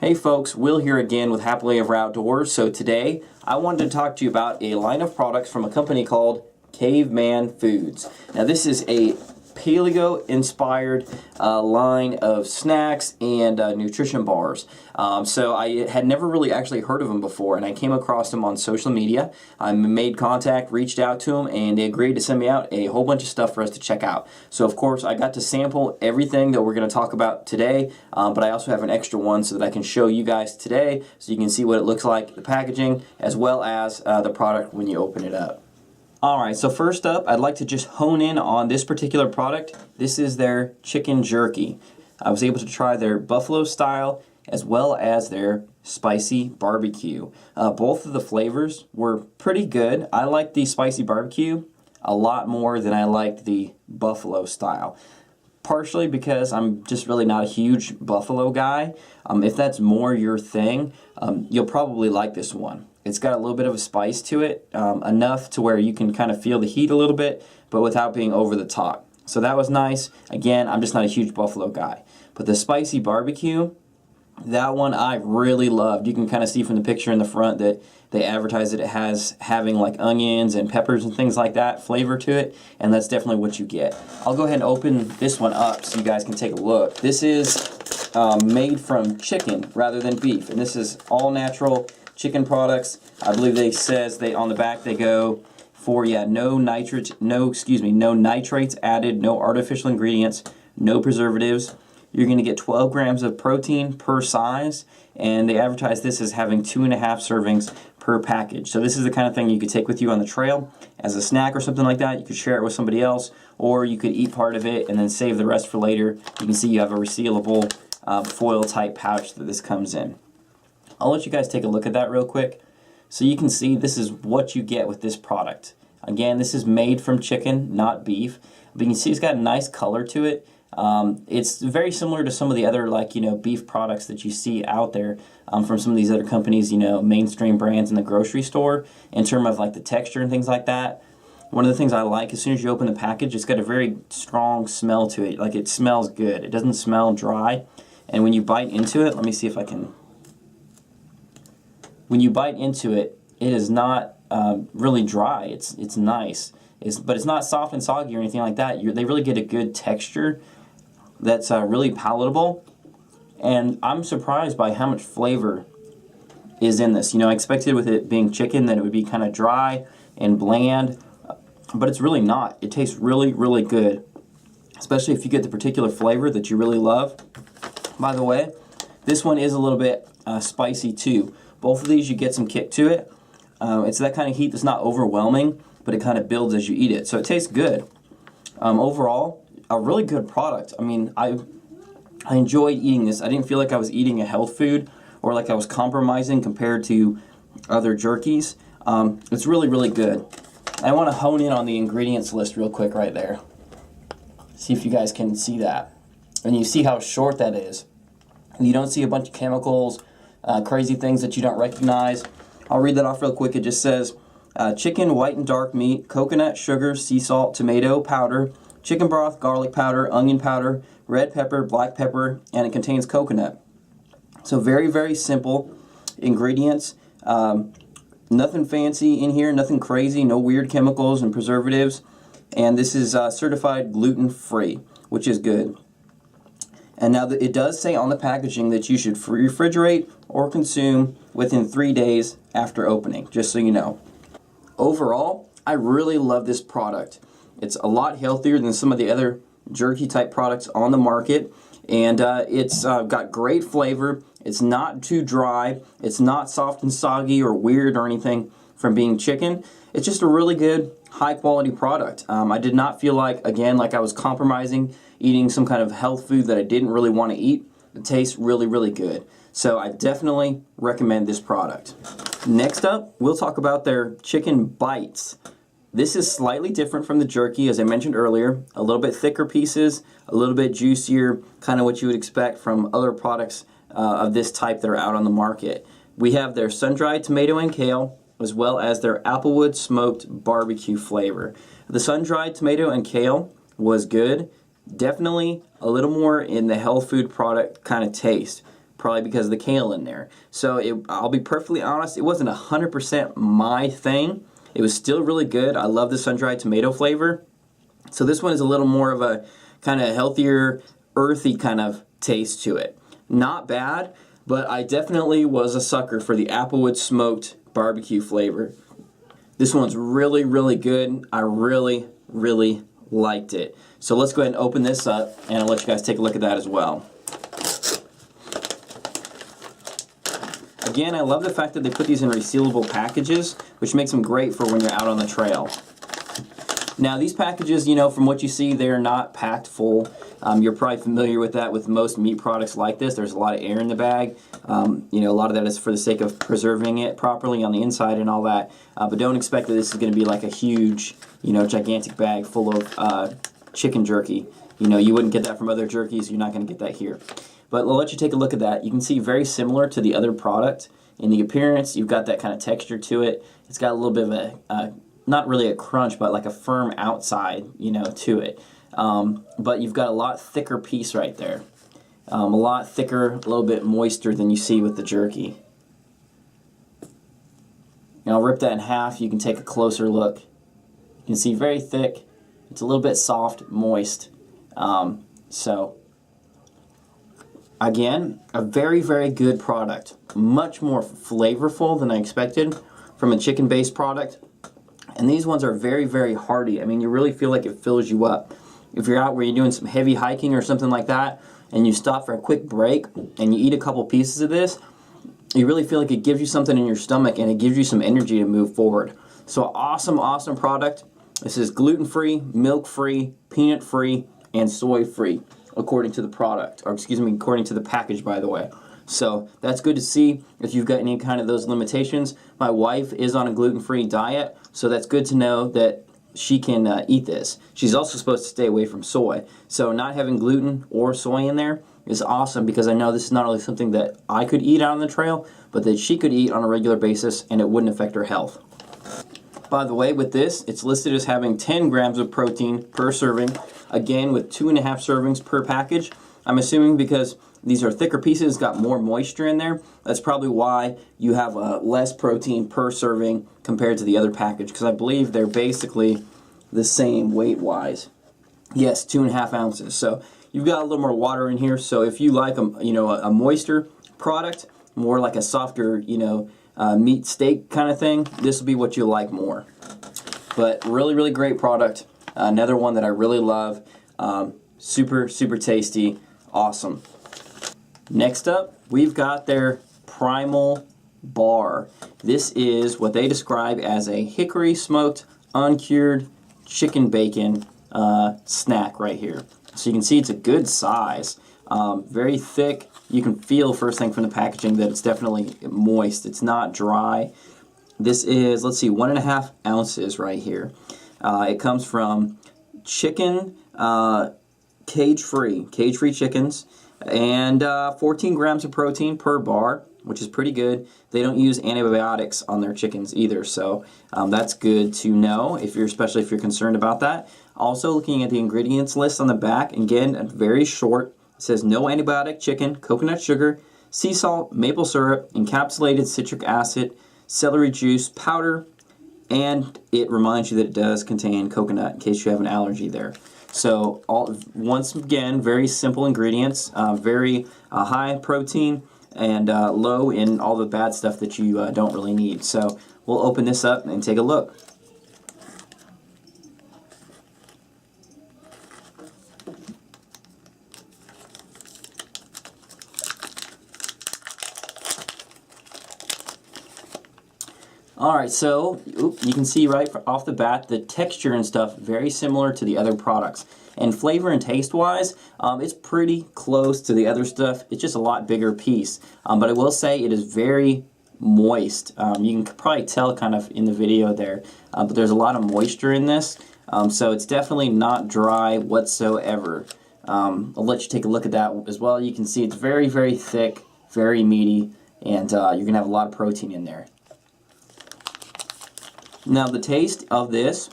Hey folks, Will here again with Happily Ever Outdoors. So today I wanted to talk to you about a line of products from a company called Caveman Foods. Now this is a paleo-inspired line of snacks and nutrition bars. So I had never really actually heard of them before, and I came across them on social media. I made contact, reached out to them, and they agreed to send me out a whole bunch of stuff for us to check out. So of course I got to sample everything that we're going to talk about today, but I also have an extra one so that I can show you guys today so you can see what it looks like, the packaging, as well as the product when you open it up. Alright, so first up, I'd like to just hone in on this particular product. This is their chicken jerky. I was able to try their buffalo style as well as their spicy barbecue. Both of the flavors were pretty good. I liked the spicy barbecue a lot more than I liked the buffalo style. Partially because I'm just really not a huge buffalo guy. If that's more your thing, you'll probably like this one. It's got a little bit of a spice to it, enough to where you can kind of feel the heat a little bit, but without being over the top. So that was nice. Again, I'm just not a huge buffalo guy. But the spicy barbecue, that one I really loved. You can kind of see from the picture in the front that they advertise that it has having like onions and peppers and things like that flavor to it, and that's definitely what you get. I'll go ahead and open this one up so you guys can take a look. This is made from chicken rather than beef, and this is all natural chicken products. I believe on the back they go for no nitrates added, no artificial ingredients, no preservatives. You're going to get 12 grams of protein per size, and they advertise this as having 2.5 servings per package. So this is the kind of thing you could take with you on the trail as a snack or something like that. You could share it with somebody else, or you could eat part of it and then save the rest for later. You can see you have a resealable foil type pouch that this comes in. I'll let you guys take a look at that real quick. So you can see this is what you get with this product. Again, this is made from chicken, not beef. But you can see it's got a nice color to it. It's very similar to some of the other beef products that you see out there from some of these other companies, mainstream brands in the grocery store in terms of like the texture and things like that. One of the things I like, as soon as you open the package, it's got a very strong smell to it. Like it smells good. It doesn't smell dry. And when you bite into it, let me see if I can... When you bite into it, it is not really dry. It's nice. But it's not soft and soggy or anything like that. They really get a good texture that's really palatable. And I'm surprised by how much flavor is in this. I expected with it being chicken that it would be kind of dry and bland, but it's really not. It tastes really, really good, especially if you get the particular flavor that you really love. By the way, this one is a little bit spicy too. Both of these, you get some kick to it. It's that kind of heat that's not overwhelming, but it kind of builds as you eat it. So it tastes good. Overall, a really good product. I mean, I enjoyed eating this. I didn't feel like I was eating a health food or like I was compromising compared to other jerkies. It's really, really good. I want to hone in on the ingredients list real quick right there. See if you guys can see that. And you see how short that is. And you don't see a bunch of chemicals, crazy things that you don't recognize. I'll read that off real quick. It just says chicken, white and dark meat, coconut, sugar, sea salt, tomato powder, chicken broth, garlic powder, onion powder, red pepper, black pepper, and it contains coconut. So very, very simple ingredients. Nothing fancy in here, nothing crazy, no weird chemicals and preservatives. And this is certified gluten-free, which is good. And now it does say on the packaging that you should refrigerate or consume within 3 days after opening, just so you know. Overall, I really love this product. It's a lot healthier than some of the other jerky type products on the market, and it's got great flavor. It's not too dry. It's not soft and soggy or weird or anything from being chicken. It's just a really good, high quality product. I did not feel like I was compromising eating some kind of health food that I didn't really want to eat. It tastes really, really good. So I definitely recommend this product. Next up, we'll talk about their chicken bites. This is slightly different from the jerky, as I mentioned earlier. A little bit thicker pieces, a little bit juicier, kind of what you would expect from other products of this type that are out on the market. We have their sun-dried tomato and kale, as well as their applewood smoked barbecue flavor. The sun-dried tomato and kale was good. Definitely a little more in the health food product kind of taste. probably because of the kale in there. So I'll be perfectly honest, it wasn't 100% my thing. It was still really good. I love the sun-dried tomato flavor. So this one is a little more of a kind of healthier, earthy kind of taste to it. Not bad, but I definitely was a sucker for the applewood smoked barbecue flavor. This one's really, really good. I really, really liked it. So let's go ahead and open this up, and I'll let you guys take a look at that as well. Again, I love the fact that they put these in resealable packages, which makes them great for when you're out on the trail. Now these packages, you know, from what you see, they're not packed full. You're probably familiar with that with most meat products like this. There's a lot of air in the bag. You know, a lot of that is for the sake of preserving it properly on the inside and all that. But don't expect that this is going to be like a huge, you know, gigantic bag full of chicken jerky. You know, you wouldn't get that from other jerkies. You're not going to get that here. But I'll let you take a look at that. You can see very similar to the other product in the appearance. You've got that kind of texture to it. It's got a little bit of a not really a crunch, but like a firm outside, you know, to it. But you've got a lot thicker piece right there. A lot thicker, a little bit moister than you see with the jerky. And I'll rip that in half. You can take a closer look. You can see very thick. It's a little bit soft, moist. So, again, a very, very good product. Much more flavorful than I expected from a chicken-based product. And these ones are very, very hearty. I mean, you really feel like it fills you up. If you're out where you're doing some heavy hiking or something like that, and you stop for a quick break, and you eat a couple pieces of this, you really feel like it gives you something in your stomach, and it gives you some energy to move forward. So awesome, awesome product. This is gluten-free, milk-free, peanut-free, and soy-free, according to the product. Or excuse me, according to the package, by the way. So that's good to see if you've got any kind of those limitations. My wife is on a gluten-free diet, so that's good to know that she can eat this. She's also supposed to stay away from soy. So not having gluten or soy in there is awesome, because I know this is not only something that I could eat out on the trail, but that she could eat on a regular basis and it wouldn't affect her health. By the way, with this, it's listed as having 10 grams of protein per serving, again with 2.5 servings per package. I'm assuming because these are thicker pieces, got more moisture in there. That's probably why you have less protein per serving compared to the other package, because I believe they're basically the same weight-wise. Yes, 2.5 ounces. So you've got a little more water in here. So if you like a moister product, more like a softer, meat steak kind of thing, this will be what you like more. But really, really great product. Another one that I really love. Super, super tasty. Awesome. Next up, we've got their Primal Bar. This is what they describe as a hickory smoked, uncured chicken bacon snack right here. So you can see it's a good size. Very thick. You can feel first thing from the packaging that it's definitely moist. It's not dry. This is, let's see, 1.5 ounces right here. It comes from chicken, cage-free chickens, and 14 grams of protein per bar, which is pretty good. They don't use antibiotics on their chickens either, so that's good to know, especially if you're concerned about that. Also, looking at the ingredients list on the back, again, very short. It says no antibiotic chicken, coconut sugar, sea salt, maple syrup, encapsulated citric acid, celery juice powder, and it reminds you that it does contain coconut in case you have an allergy there. So once again, very simple ingredients, very high protein and low in all the bad stuff that you don't really need. So we'll open this up and take a look. Alright, so you can see right off the bat the texture and stuff very similar to the other products. And flavor and taste wise, it's pretty close to the other stuff. It's just a lot bigger piece. But I will say it is very moist. You can probably tell kind of in the video there, but there's a lot of moisture in this. So it's definitely not dry whatsoever. I'll let you take a look at that as well. You can see it's very, very thick, very meaty, and you're going to have a lot of protein in there. Now the taste of this,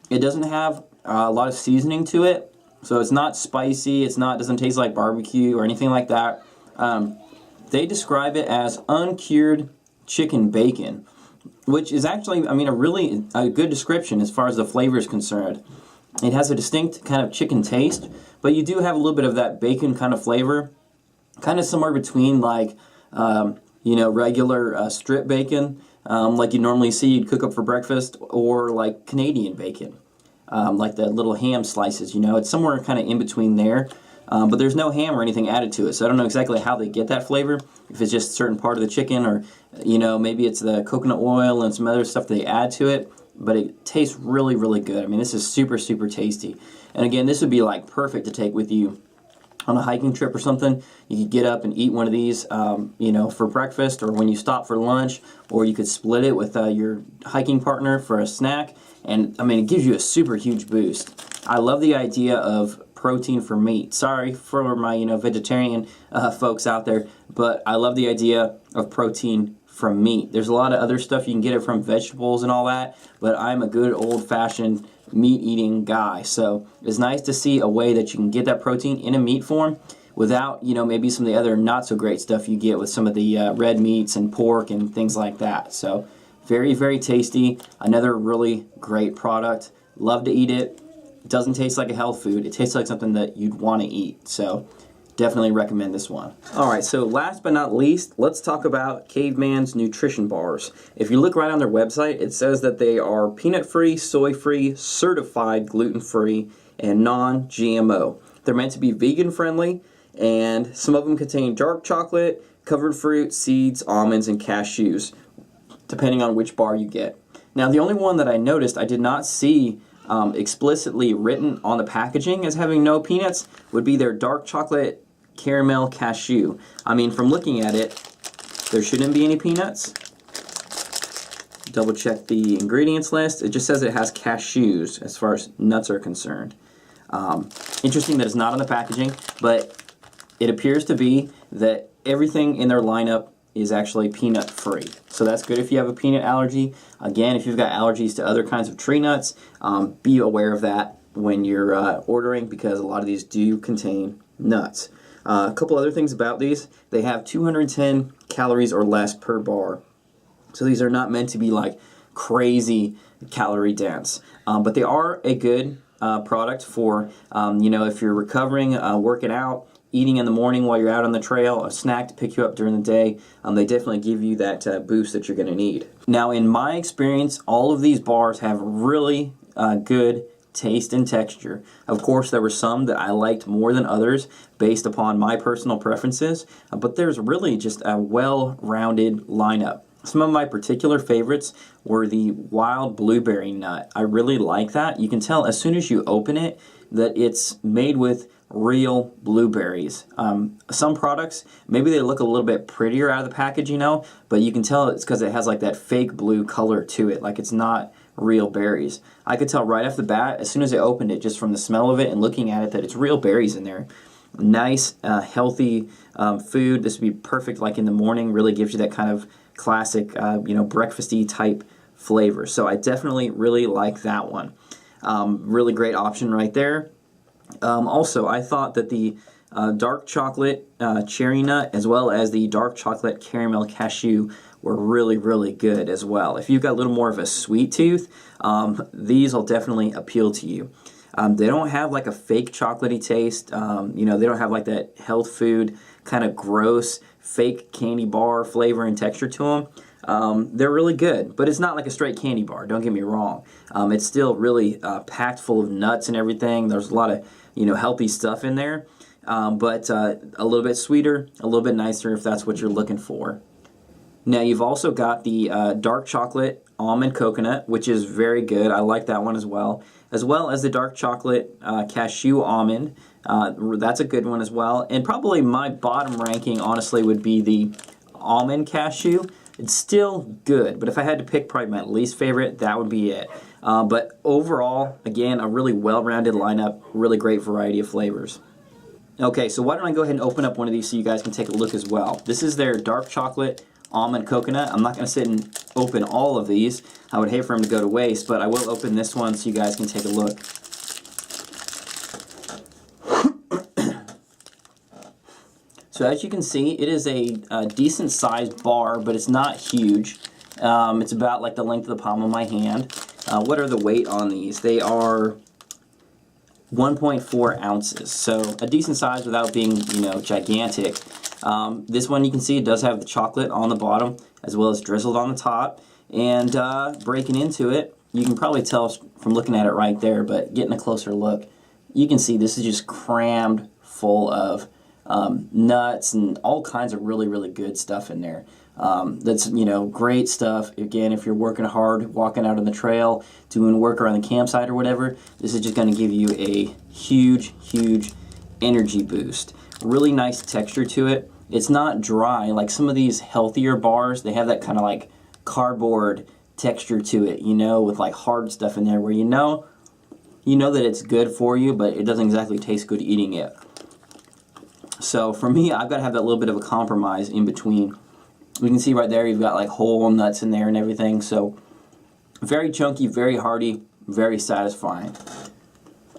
it doesn't have a lot of seasoning to it, so it's not spicy. Doesn't taste like barbecue or anything like that. They describe it as uncured chicken bacon, which is actually, I mean, a good description as far as the flavor is concerned. It has a distinct kind of chicken taste, but you do have a little bit of that bacon kind of flavor, kind of somewhere between like, regular strip bacon, like you normally see you'd cook up for breakfast, or like Canadian bacon, like the little ham slices, it's somewhere kind of in between there. But there's no ham or anything added to it, so I don't know exactly how they get that flavor, if it's just a certain part of the chicken, or, maybe it's the coconut oil and some other stuff they add to it, but it tastes really, really good. I mean, this is super, super tasty. And again, this would be like perfect to take with you on a hiking trip or something. You could get up and eat one of these, for breakfast, or when you stop for lunch, or you could split it with your hiking partner for a snack. And I mean, it gives you a super huge boost. I love the idea of protein from meat. Sorry for my vegetarian folks out there, but I love the idea of protein from meat. There's a lot of other stuff you can get it from, vegetables and all that, but I'm a good old-fashioned meat-eating guy, so it's nice to see a way that you can get that protein in a meat form without maybe some of the other not so great stuff you get with some of the red meats and pork and things like that. So very, very tasty. Another really great product. Love to eat it. It doesn't taste like a health food. It tastes like something that you'd want to eat. So definitely recommend this one. Alright, so last but not least, let's talk about Caveman's nutrition bars. If you look right on their website, it says that they are peanut-free, soy-free, certified gluten-free, and non-GMO. They're meant to be vegan-friendly, and some of them contain dark chocolate, covered fruit, seeds, almonds, and cashews, depending on which bar you get. Now, the only one that I noticed I did not see explicitly written on the packaging as having no peanuts would be their dark chocolate caramel cashew. I mean, from looking at it, there shouldn't be any peanuts. Double check the ingredients list. It just says it has cashews as far as nuts are concerned. Interesting that it's not on the packaging, but it appears to be that everything in their lineup is actually peanut free. So that's good if you have a peanut allergy. Again, if you've got allergies to other kinds of tree nuts, be aware of that when you're ordering, because a lot of these do contain nuts. A couple other things about these: they have 210 calories or less per bar. So these are not meant to be like crazy calorie dense, but they are a good product for if you're recovering, working out, eating in the morning while you're out on the trail, a snack to pick you up during the day. They definitely give you that boost that you're going to need. Now, in my experience, all of these bars have really good taste and texture. Of course, there were some that I liked more than others based upon my personal preferences, but there's really just a well-rounded lineup. Some of my particular favorites were the wild blueberry nut. I really like that. You can tell as soon as you open it that it's made with real blueberries. Some products, maybe they look a little bit prettier out of the package, but you can tell it's because it has like that fake blue color to it, like it's not real berries. I could tell right off the bat, as soon as I opened it, just from the smell of it and looking at it, that it's real berries in there. Nice, healthy food. This would be perfect like in the morning. Really gives you that kind of classic, breakfasty type flavor. So I definitely really like that one. Really great option right there. Also, I thought that the dark chocolate cherry nut as well as the dark chocolate caramel cashew were really, really good as well. If you've got a little more of a sweet tooth, these will definitely appeal to you. They don't have like a fake chocolatey taste. They don't have like that health food kind of gross fake candy bar flavor and texture to them. They're really good, but it's not like a straight candy bar, don't get me wrong. It's still really packed full of nuts and everything. There's a lot of healthy stuff in there, but a little bit sweeter, a little bit nicer if that's what you're looking for. Now you've also got the dark chocolate almond coconut, which is very good. I like that one as well as the dark chocolate cashew almond. That's a good one as well. And probably my bottom ranking, honestly, would be the almond cashew. It's still good, but if I had to pick probably my least favorite, that would be it. But overall, again, a really well-rounded lineup, really great variety of flavors. Okay, so why don't I go ahead and open up one of these so you guys can take a look as well. This is their dark chocolate almond coconut. I'm not going to sit and open all of these. I would hate for them to go to waste, but I will open this one so you guys can take a look. So So as you can see, it is a decent sized bar, but it's not huge. It's about like the length of the palm of my hand. What are the weight on these? They are 1.4 ounces, so a decent size without being, you know, gigantic. This one, you can see it does have the chocolate on the bottom as well as drizzled on the top. And breaking into it, you can probably tell from looking at it right there, but getting a closer look, you can see this is just crammed full of nuts and all kinds of really, really good stuff in there. That's, you know, great stuff. Again, if you're working hard, walking out on the trail, doing work around the campsite or whatever, this is just going to give you a huge, huge energy boost. Really nice texture to it. It's not dry like some of these healthier bars. They have that kind of like cardboard texture to it, you know, with like hard stuff in there where you know that it's good for you, but it doesn't exactly taste good eating it. So for me, I've got to have that little bit of a compromise in between. You can see right there, you've got like whole nuts in there and everything. So very chunky, very hearty, very satisfying.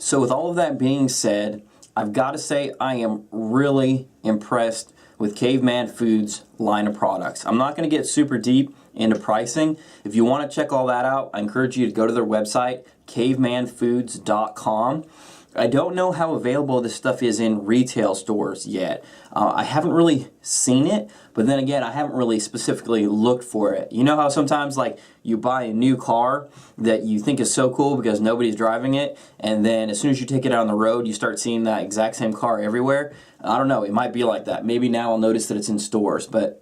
So with all of that being said, I've got to say I am really impressed with Caveman Foods line of products. I'm not going to get super deep into pricing. If you want to check all that out, I encourage you to go to their website, cavemanfoods.com. I don't know how available this stuff is in retail stores yet. I haven't really seen it, but then again, I haven't really specifically looked for it. You know how sometimes like you buy a new car that you think is so cool because nobody's driving it, and then as soon as you take it out on the road, you start seeing that exact same car everywhere? I don't know, it might be like that. Maybe now I'll notice that it's in stores, but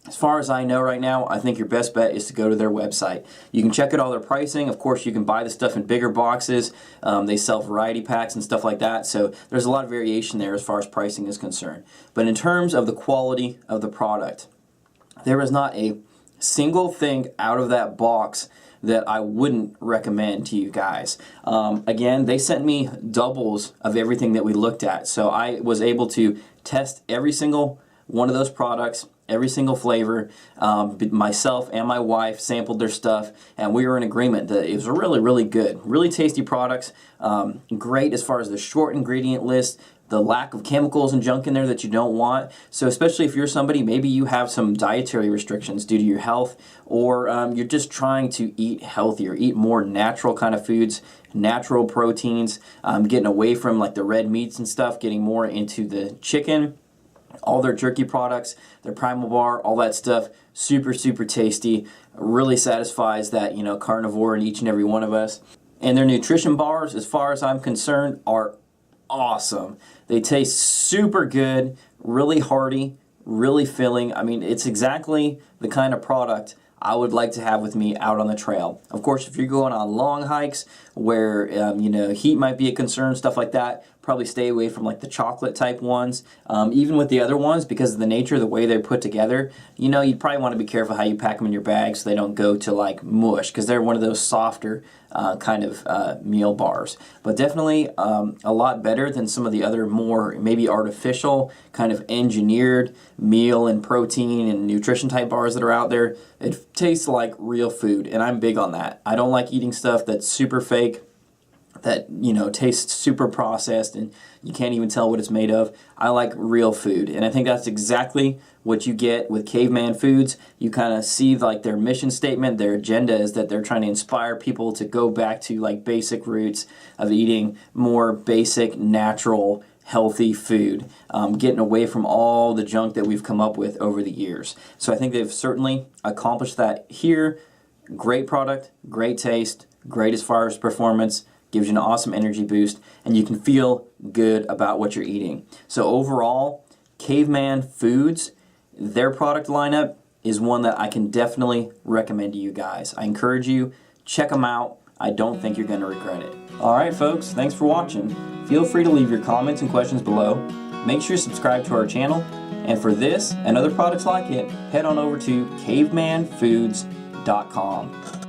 as far as I know right now, I think your best bet is to go to their website. You can check out all their pricing. Of course, you can buy the stuff in bigger boxes. They sell variety packs and stuff like that. So there's a lot of variation there as far as pricing is concerned. But in terms of the quality of the product, there is not a single thing out of that box that I wouldn't recommend to you guys. Again, they sent me doubles of everything that we looked at. So I was able to test every single one of those products, every single flavor. Myself and my wife sampled their stuff, and we were in agreement that it was really, really good. Really tasty products. Great as far as the short ingredient list, the lack of chemicals and junk in there that you don't want. So especially if you're somebody, maybe you have some dietary restrictions due to your health, or you're just trying to eat healthier, eat more natural kind of foods, natural proteins, getting away from like the red meats and stuff, getting more into the chicken. All their jerky products, their primal bar, all that stuff, super, super tasty. Really satisfies that, you know, carnivore in each and every one of us. And their nutrition bars, as far as I'm concerned, are awesome. They taste super good, really hearty, really filling. I mean, it's exactly the kind of product I would like to have with me out on the trail. Of course, if you're going on long hikes where you know, heat might be a concern, stuff like that, probably stay away from like the chocolate type ones. Even with the other ones, because of the nature of the way they're put together, you know, you'd probably want to be careful how you pack them in your bag so they don't go to like mush, because they're one of those softer kind of meal bars. But definitely a lot better than some of the other more maybe artificial kind of engineered meal and protein and nutrition type bars that are out there. It tastes like real food, and I'm big on that. I don't like eating stuff that's super fake, that, you know, tastes super processed and you can't even tell what it's made of. I like real food, and I think that's exactly what you get with Caveman Foods. You kind of see like their mission statement, their agenda is that they're trying to inspire people to go back to like basic roots of eating more basic, natural, healthy food, getting away from all the junk that we've come up with over the years. So I think they've certainly accomplished that here. Great product, great taste, great as far as performance, gives you an awesome energy boost, and you can feel good about what you're eating. So overall, Caveman Foods, their product lineup is one that I can definitely recommend to you guys. I encourage you, check them out. I don't think you're going to regret it. All right, folks, thanks for watching. Feel free to leave your comments and questions below. Make sure you subscribe to our channel. And for this and other products like it, head on over to cavemanfoods.com.